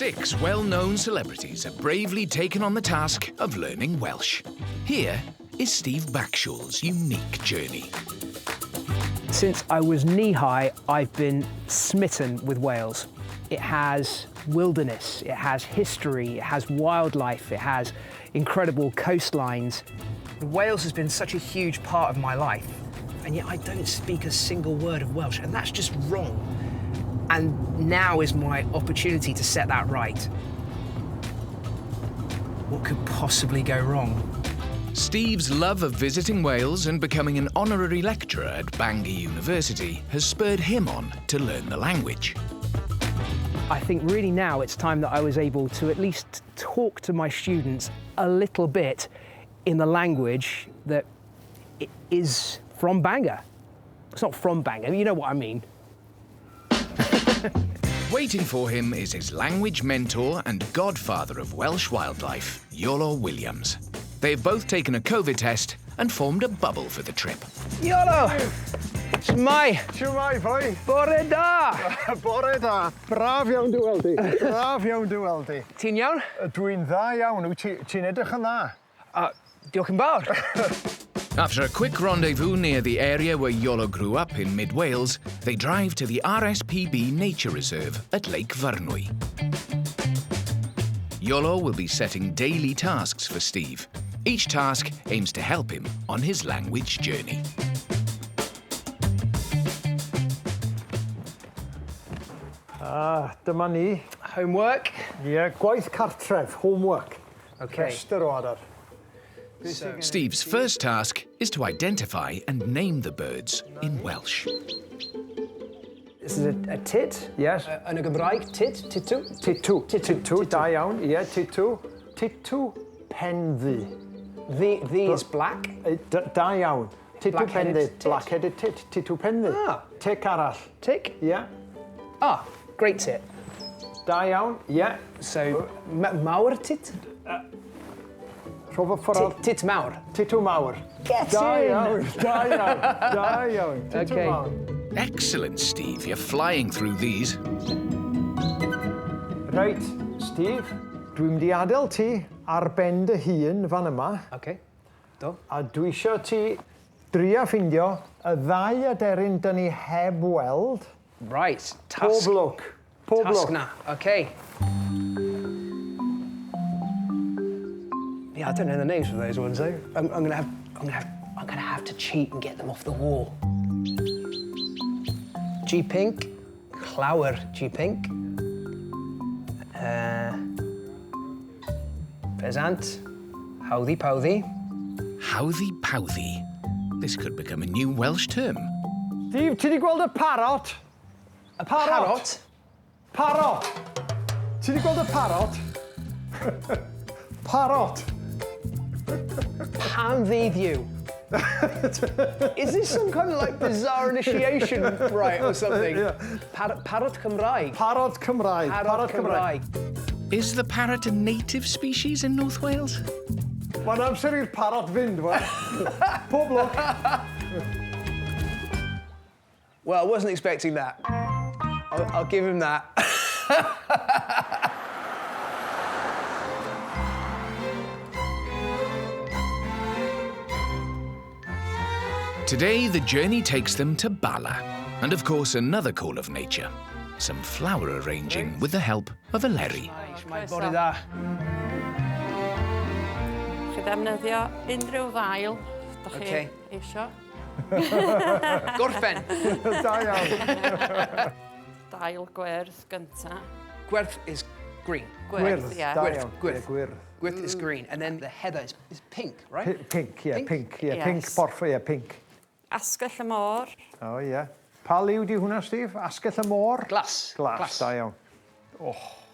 6 well-known celebrities have bravely taken on the task of learning Welsh. Here is Steve Backshall's unique journey. Since I was knee-high, I've been smitten with Wales. It has wilderness, it has history, it has wildlife, it has incredible coastlines. Wales has been such a huge part of my life, and yet I don't speak a single word of Welsh, and that's just wrong. And now is my opportunity to set that right. What could possibly go wrong? Steve's love of visiting Wales and becoming an honorary lecturer at Bangor University has spurred him on to learn the language. I think really now it's time that I was able to at least talk to my students a little bit in the language that is from Bangor. It's not from Bangor, you know what I mean. Waiting for him is his language mentor and godfather of Welsh wildlife, Iolo Williams. They've both taken a COVID test and formed a bubble for the trip. Iolo! Shwmai! Shwmai, boi? Bore da! Bore da. Braf iawn dy weld di. Braf iawn dy weld di. Ti'n iawn? Dwi'n dda iawn. Ti'n edrych yn dda? Diolch yn fawr. After a quick rendezvous near the area where Iolo grew up in mid-Wales, they drive to the RSPB Nature Reserve at Lake Vyrnwy. Iolo will be setting daily tasks for Steve. Each task aims to help him on his language journey. Dyma ni. Homework? Ie, gwaith cartref, homework. Okay. Rhestr o adar. Steve's first task is to identify and name the birds in Welsh. This is a tit? Yes. Yn y Gymraeg, tit, titw? Titw. Titw, da iawn. Ie, titw. Titw penddi. The is black? Da iawn. Titw Black-headed penddi. tit. Black-headed tit. Titw penddi. Ah. Tic arall. Tick? Ie. Ah, great tit. Da iawn. Ie. So, mawr tit? Rhof o ffordd. Tit mawr? Titw mawr. Get Da in! iawn. Da iawn. Da iawn. Titw Okay. mawr. Excellent, Steve. You're flying through these. Reit, Steve, dwi'n mynd I adael ti ar ben dy hun fan yma. Okay, do. A dwi isio ti drio ffindio y ddau aderyn dyn ni heb weld. Right, Pob task. lwc. Pob Task lwc. na, okay. Yeah, I don't know the names of those ones though. I'm gonna have to cheat and get them off the wall. G-pink, llawer G-pink. Pheasant, hawddi pawddi. Hawddi pawddi. This could become a new Welsh term. Steve, ti 'di gweld y parot? A parrot? Parot. Ti 'di gweld y parot? Parot. Pam fydd you? Is this some kind of like bizarre initiation rite or something? Yeah. Parrot Cymraeg. Parot Cymraeg. Parrot Cymraeg. Is the parrot a native species in North Wales? Mae'n amser i'r parot fynd, wan. Pob lwc. Well, I wasn't expecting that. I'll give him that. Today, the journey takes them to Bala, and of course another call of nature, some flower arranging with the help of a lerry. Mae bore da. Chi ddefnyddio unrhyw ddail da chi Okay. eisio. Gorffen. Da iawn. Dail gwerth gynta. Gwerth is green. Gwerth, ie. Da Gwyrdd, iawn. gwyrdd. Gwyrdd. Gwyrth is green, and then the heather is pink, right? Pink, ie, Pink? pink, ie, Yes. pink porfo, ie, pink. Asgell y môr. O, ie. Pa liw di hwnna, Steve? Asgell y môr? Glas. Glas, da iawn. O,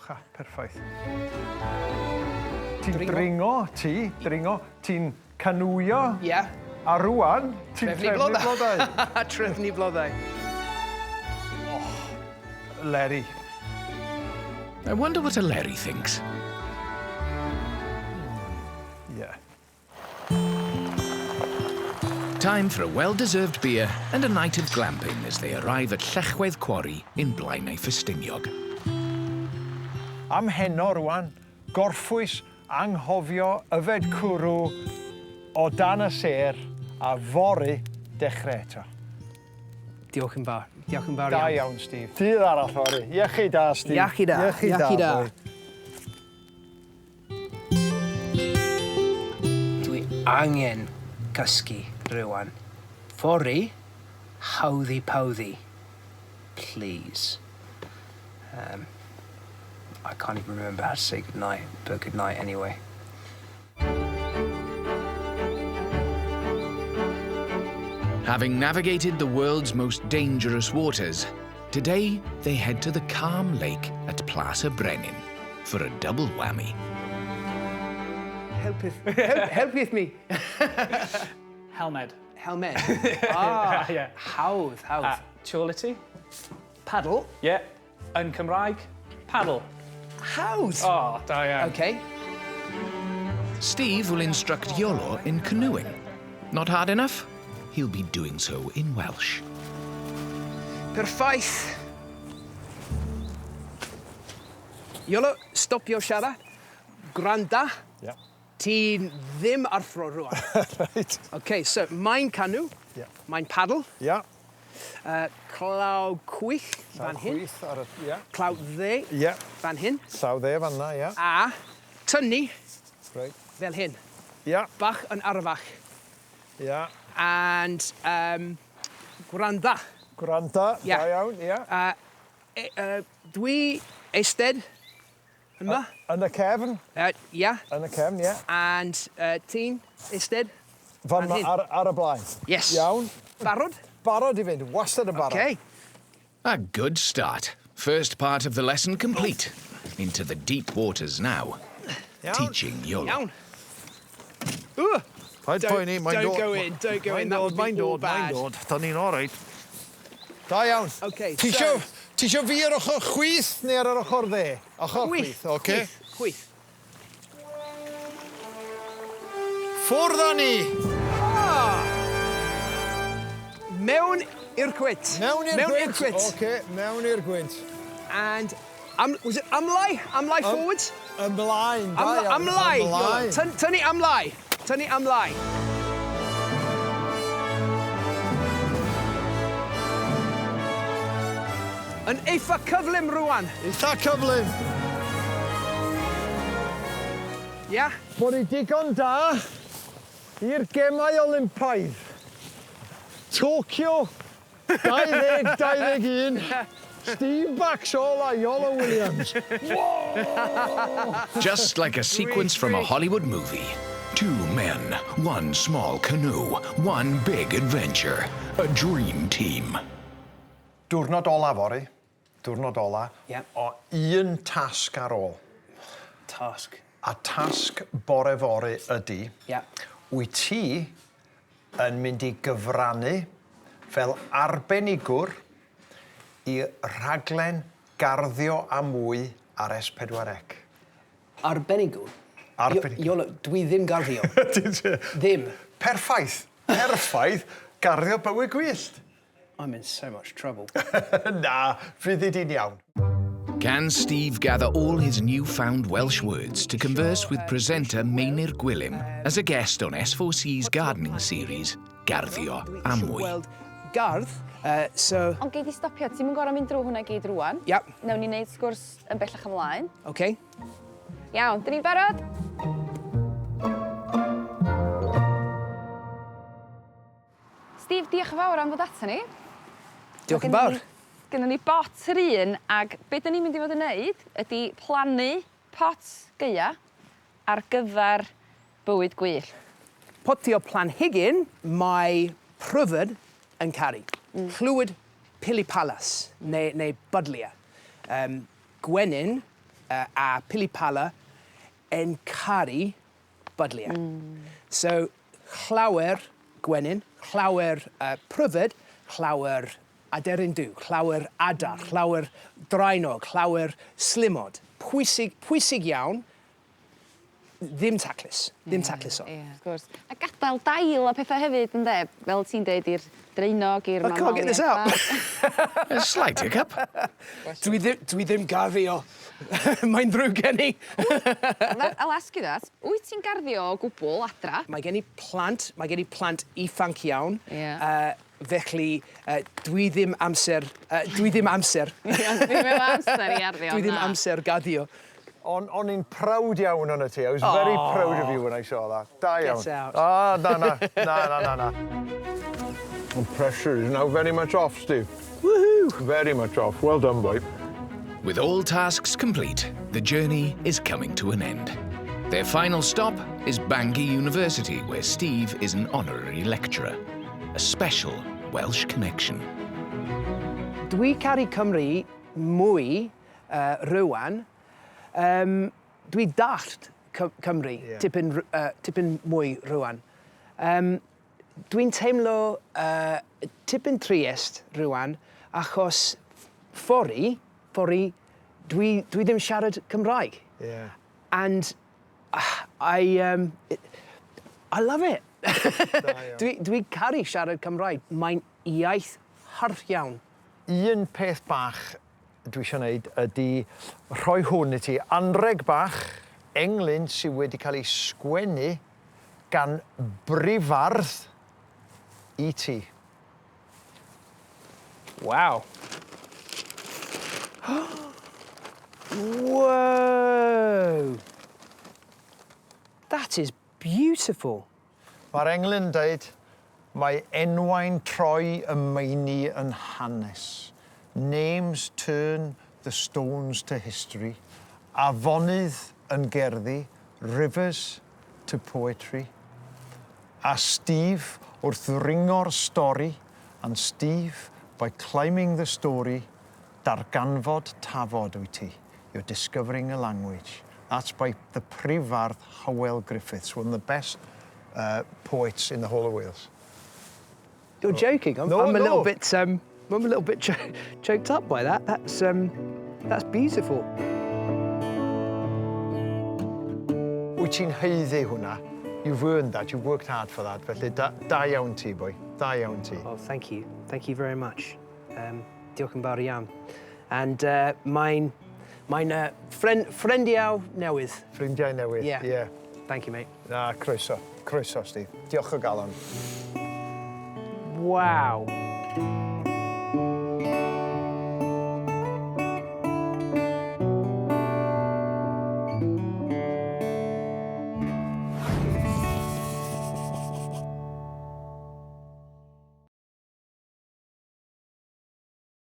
cha, perffaith. Ti'n Dringo. dringo, ti'n canwio, Yeah. a rwan, ti'n Trefnu trefnu blodau. blodau. Trefnu blodau. Lerry. I wonder what a lerry thinks. Yeah. Time for a well-deserved beer and a night of glamping as they arrive at Llechwedd Quarry in Blaenau Ffestiniog. Am heno rwan, gorffwys anghofio yfed cwrw o dan y ser a fori dechrau eto. Diolch yn fawr. Diolch yn fawr Da iawn. iawn, Steve. Dydd arall, Fori. Iechi da, Steve. Iechi da. Iechi da. Fori. Dwi angen cysgu rwan. Fori, hawddi pawddi. Please. I can't even remember how to say goodnight, but good night anyway. Having navigated the world's most dangerous waters, today they head to the calm lake at Plas Y Brenin for a double whammy. Help with me. Helmed. Helmet. Yeah. Hawdd. Tuality. Paddle. Yeah. Yn Cymraeg, paddle. Hawdd. Oh, da iawn. Okay. Steve will instruct Iolo in canoeing. Not hard enough? He'll be doing so in Welsh. Perffaith. Iolo, stopio siarad. Granda. Yeah. Ti'n ddim arthro rwan. Right. Okay, so mae'n canw. Yeah. Mae'n paddle. Yeah. Claw chwych fan hyn. Chwith ar y... Yeah. Claw dde Yeah. fan hyn. Saw dde fanna, yeah. A tynnu Right. fel hyn. Yeah. Bach yn arfach. Yeah. And gwranda. Gwranda. Yeah. Da iawn, yeah. Dwi eistedd yma. Yn y cefn. Yeah. Yn y cefn, yeah. And ti'n eistedd. Fan Fan hyn. ar y blaen. Yes. Iawn. Barod? Barod i fynd. Wastad y barod. Okay. A good start. First part of the lesson complete. Into the deep waters now. Iawn. Teaching Iolo. Iawn. Ooh. Paid poeni, mae'n dod. Don't go in, don't go in. That would be all bad. Da ni'n oreit. Da iawn. Okay, Ti so... isio fi ar ochr chwith neu ar yr ochr dde? Ochr chwith, oce? Chwith. Ffwrdd â ni! Mewn i'r cwit. Mewn i'r gwynt. Oce, mewn i'r gwynt. And, was it amlai? Amlai forwards? Ymlaen, da iawn. Amlai. Ymlaen. Tynnu amlai. Tynnu amlai. Yn eitha cyflym rwan. Eitha cyflym. Ia? Bod i digon da i'r gemau Olympaidd. Tokyo 2021. Steve Backshall a Iolo Williams. Just like a sequence from a Hollywood movie. Two men, one small canoe, one big adventure. A dream team. Diwrnod ola, Fori. Diwrnod ola. Yep. O un tasg ar ôl. Task. A tasg bore fori ydy. Ia. Wyt ti yn mynd i gyfrannu fel arbenigwr i rhaglen Garddio a mwy ar S4C. Arbenigwr? Arbenigwr. Iolo, dwi ddim garddio. Ddim. Perffaith. Perffaith. Garddio bywyd gwyllt. I'm in so much trouble. Na, fydd i di'n iawn. Can Steve gather all his newfound Welsh words to converse with presenter Meinir Gwilym as a guest on S4C's gardening series, Garddio a mwy? Weld gardd, so... Ond gei di stopio, ti'n mynd gorau mynd drwy hwnna gyd rwan. Yep. Newn ni wneud sgwrs yn bellach ymlaen. Okay. Iawn, dyn ni'n barod? Steve, diolch yn fawr am ddod ato ni. Diolch yn fawr. Gynnon ni bot yr un, ac beth dyn ni'n mynd i fod yn neud ydy plannu pot gaea ar gyfer bywyd gwyll. Potio planhigyn mae pryfed yn caru. Llwyd pilipalas neu bydlia. Gwenyn a pilipala yn caru bydlia. So llawer gwenyn, llawer pryfed, llawer aderyndu, llawer adar, llawer drainog, llawer slimod. Pwysig iawn ddim taclus. Ddim taclus o. Ie, wrth gwrs. A gadael dail a pethau hefyd, ynddo? Fel ti'n deud, i'r dreinog, i'r I can't get this out. A slight hiccup. Dwi ddim garddio. Mae'n ddrwg gen i. I'll ask you that. Wyt ti'n garddio o gwbl adra? Mae gen i plant ifanc iawn. Ie. Felly, dwi ddim amser... Dwi ddim amser. Ddim efo amser i arddio. Dwi ddim amser garddio. O'n i'n proud iawn o'n ti. I was very proud of you when I saw that. Da iawn. Get out. Ah, na. The pressure is now very much off, Steve. Woohoo! Very much off. Well done, boy. With all tasks complete, the journey is coming to an end. Their final stop is Bangor University, where Steve is an honorary lecturer. A special Welsh connection. Dwi caru Cymru mwy rwan. Dwi dallt Cymru tipyn mwy rwan. Dwi'n teimlo tipyn triest rwan achos ffordd dwi ddim siarad Cymraeg. Yeah. And I love it. Dwi caru siarad Cymraeg. Mae'n iaith harth iawn. Un peth bach dwi eisiau gwneud ydy rhoi hwn I ti. Anreg bach englyn sydd wedi cael ei sgwennu gan brifardd I ti. Wow. Whoa! That is beautiful. Mae'r englyn dweud, mae enwau'n troi y meini yn hanes. Names turn the stones to history. Afonydd yn gerddi, rivers to poetry. A Steve wrth ringo'r stori, and Steve, by climbing the story, darganfod tafod wyt ti. You're discovering a language. That's by the prifardd Hywel Griffiths, one of the best poets in the whole of Wales. You're joking. I'm a little bit choked up by that. That's beautiful. Wyt ti'n heiddi hwnna? You've earned that. You've worked hard for that. Felly da iawn ti, boy. Da iawn ti. Oh, thank you. Thank you very much. Diolch yn fawr iawn. And mae'n ffrindiau newydd. Ffrindiau newydd. Yeah. Thank you, mate. Na, croeso. Croeso, Steve. Diolch o galon. Wow.